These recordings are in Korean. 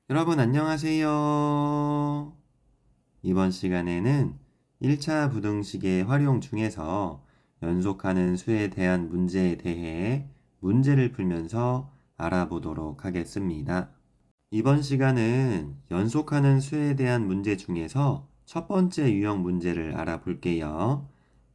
여러분 안녕하세요. 이번 시간에는 1차 부등식의 활용 중에서 연속하는 수에 대한 문제에 대해 문제를 풀면서 알아보도록 하겠습니다. 이번 시간은 연속하는 수에 대한 문제 중에서 첫 번째 유형 문제를 알아볼게요.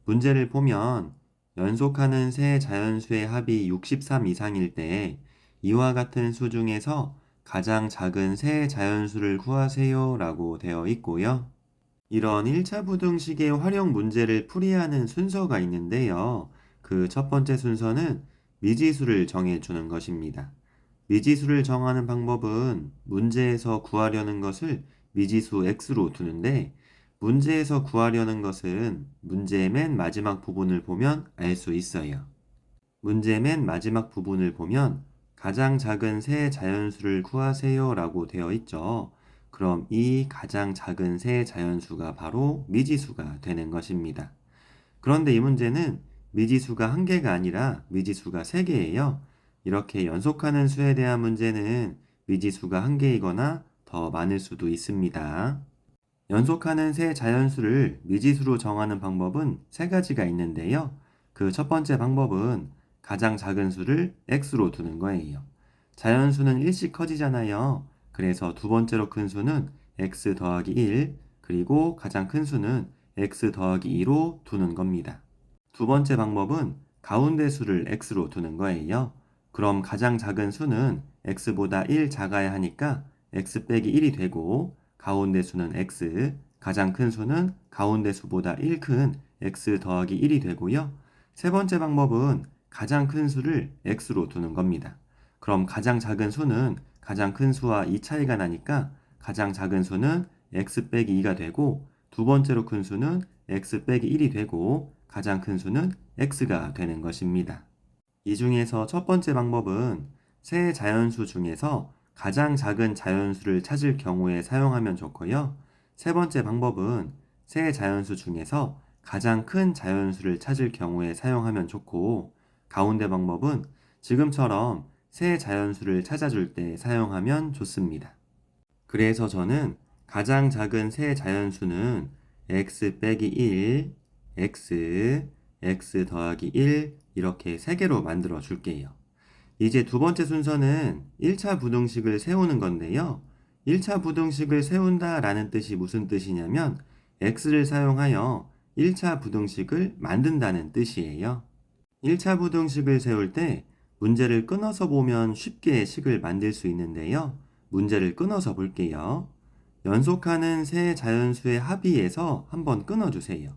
문제를 보면 연속하는 세 자연수의 합이 63 이상일 때 이와 같은 수 중에서 가장 작은 세 자연수를 구하세요 라고 되어 있고요. 이런 1차 부등식의 활용 문제를 풀이하는 순서가 있는데요. 그 첫 번째 순서는 미지수를 정해주는 것입니다. 미지수를 정하는 방법은 문제에서 구하려는 것을 미지수 x로 두는데 문제에서 구하려는 것은 문제의 맨 마지막 부분을 보면 알 수 있어요. 문제 맨 마지막 부분을 보면 가장 작은 세 자연수를 구하세요 라고 되어 있죠. 그럼 이 가장 작은 세 자연수가 바로 미지수가 되는 것입니다. 그런데 이 문제는 미지수가 한 개가 아니라 미지수가 세 개예요. 이렇게 연속하는 수에 대한 문제는 미지수가 한 개이거나 더 많을 수도 있습니다. 연속하는 세 자연수를 미지수로 정하는 방법은 세 가지가 있는데요. 그 첫 번째 방법은 가장 작은 수를 x로 두는 거예요. 자연수는 1씩 커지잖아요. 그래서 두 번째로 큰 수는 x 더하기 1, 그리고 가장 큰 수는 x 더하기 2로 두는 겁니다. 두 번째 방법은 가운데 수를 x로 두는 거예요. 그럼 가장 작은 수는 x보다 1 작아야 하니까 x 빼기 1이 되고 가운데 수는 x, 가장 큰 수는 가운데 수보다 1 큰 x 더하기 1이 되고요. 세 번째 방법은 가장 큰 수를 x로 두는 겁니다. 그럼 가장 작은 수는 가장 큰 수와 2 차이가 나니까 가장 작은 수는 x 빼기 2가 되고 두 번째로 큰 수는 x 빼기 1이 되고 가장 큰 수는 x가 되는 것입니다. 이 중에서 첫 번째 방법은 세 자연수 중에서 가장 작은 자연수를 찾을 경우에 사용하면 좋고요. 세 번째 방법은 세 자연수 중에서 가장 큰 자연수를 찾을 경우에 사용하면 좋고, 가운데 방법은 지금처럼 세 자연수를 찾아줄 때 사용하면 좋습니다. 그래서 저는 가장 작은 세 자연수는 x 빼기 1, x 더하기 1 이렇게 세 개로 만들어 줄게요. 이제 두 번째 순서는 1차 부등식을 세우는 건데요. 1차 부등식을 세운다 라는 뜻이 무슨 뜻이냐면 x를 사용하여 1차 부등식을 만든다는 뜻이에요. 1차 부등식을 세울 때 문제를 끊어서 보면 쉽게 식을 만들 수 있는데요. 문제를 끊어서 볼게요. 연속하는 세 자연수의 합의에서 한번 끊어주세요.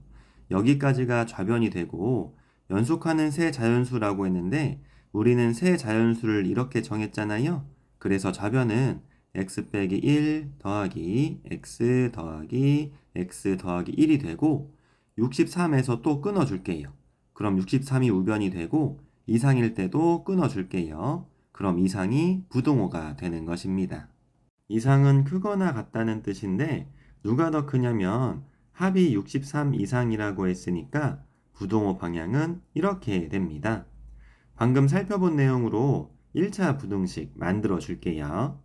여기까지가 좌변이 되고 연속하는 세 자연수라고 했는데 우리는 세 자연수를 이렇게 정했잖아요. 그래서 좌변은 x 빼기 1 더하기 x 더하기 x 더하기 1이 되고 63에서 또 끊어줄게요. 그럼 63이 우변이 되고 이상일 때도 끊어줄게요. 그럼 이상이 부동호가 되는 것입니다. 이상은 크거나 같다는 뜻인데 누가 더 크냐면 합이 63 이상이라고 했으니까 부동호 방향은 이렇게 됩니다. 방금 살펴본 내용으로 1차 부등식 만들어 줄게요.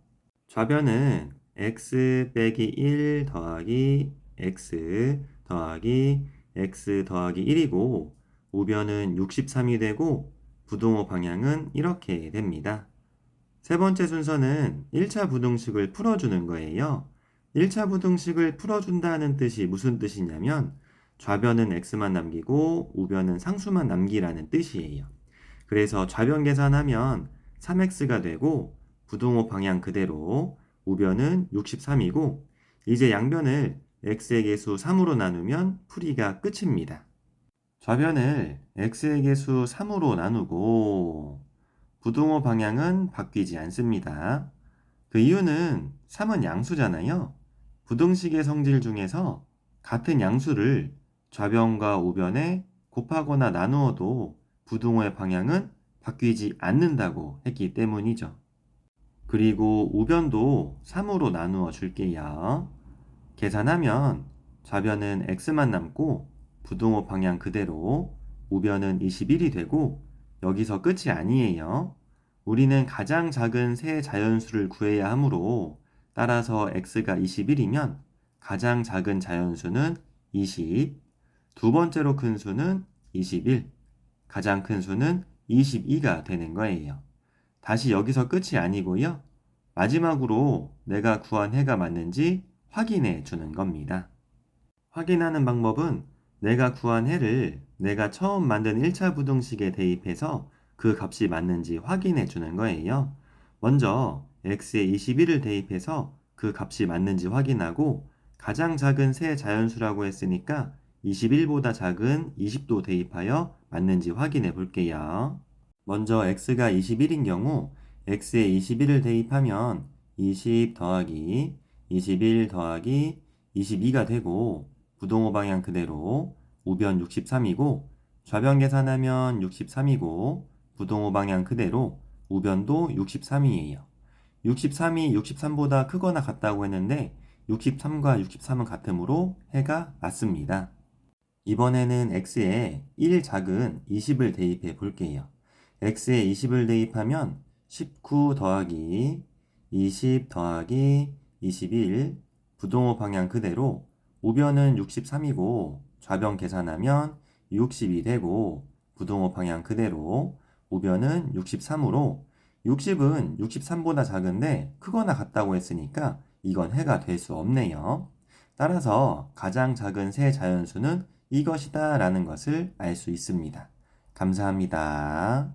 좌변은 x 빼기 1 더하기 x 더하기 x 더하기 1이고 우변은 63이 되고 부동호 방향은 이렇게 됩니다. 세 번째 순서는 1차 부등식을 풀어주는 거예요. 1차 부등식을 풀어준다는 뜻이 무슨 뜻이냐면 좌변은 x만 남기고 우변은 상수만 남기라는 뜻이에요. 그래서 좌변 계산하면 3x가 되고 부등호 방향 그대로 우변은 63이고 이제 양변을 x의 개수 3으로 나누면 풀이가 끝입니다. 좌변을 x의 개수 3으로 나누고 부등호 방향은 바뀌지 않습니다. 그 이유는 3은 양수잖아요. 부등식의 성질 중에서 같은 양수를 좌변과 우변에 곱하거나 나누어도 부등호의 방향은 바뀌지 않는다고 했기 때문이죠. 그리고 우변도 3으로 나누어 줄게요. 계산하면 좌변은 x만 남고 부등호 방향 그대로 우변은 21이 되고 여기서 끝이 아니에요. 우리는 가장 작은 세 자연수를 구해야 하므로 따라서 x가 21이면 가장 작은 자연수는 20, 두 번째로 큰 수는 21, 가장 큰 수는 22가 되는 거예요. 다시 여기서 끝이 아니고요. 마지막으로 내가 구한 해가 맞는지 확인해 주는 겁니다. 확인하는 방법은 내가 구한 해를 내가 처음 만든 1차 부등식에 대입해서 그 값이 맞는지 확인해 주는 거예요. 먼저 x에 21을 대입해서 그 값이 맞는지 확인하고 가장 작은 세 자연수라고 했으니까 21보다 작은 20도 대입하여 맞는지 확인해 볼게요. 먼저 x가 21인 경우 x에 21을 대입하면 20 더하기 21 더하기 22가 되고 부동호 방향 그대로 우변 63이고 좌변 계산하면 63이고 부동호 방향 그대로 우변도 63이에요. 63이 63보다 크거나 같다고 했는데 63과 63은 같으므로 해가 맞습니다. 이번에는 x에 1 작은 20을 대입해 볼게요. x에 20을 대입하면 19 더하기 20 더하기 21 부동호 방향 그대로 우변은 63이고 좌변 계산하면 60이 되고 부동호 방향 그대로 우변은 63으로 60은 63보다 작은데 크거나 같다고 했으니까 이건 해가 될 수 없네요. 따라서 가장 작은 세 자연수는 이것이다 라는 것을 알 수 있습니다. 감사합니다.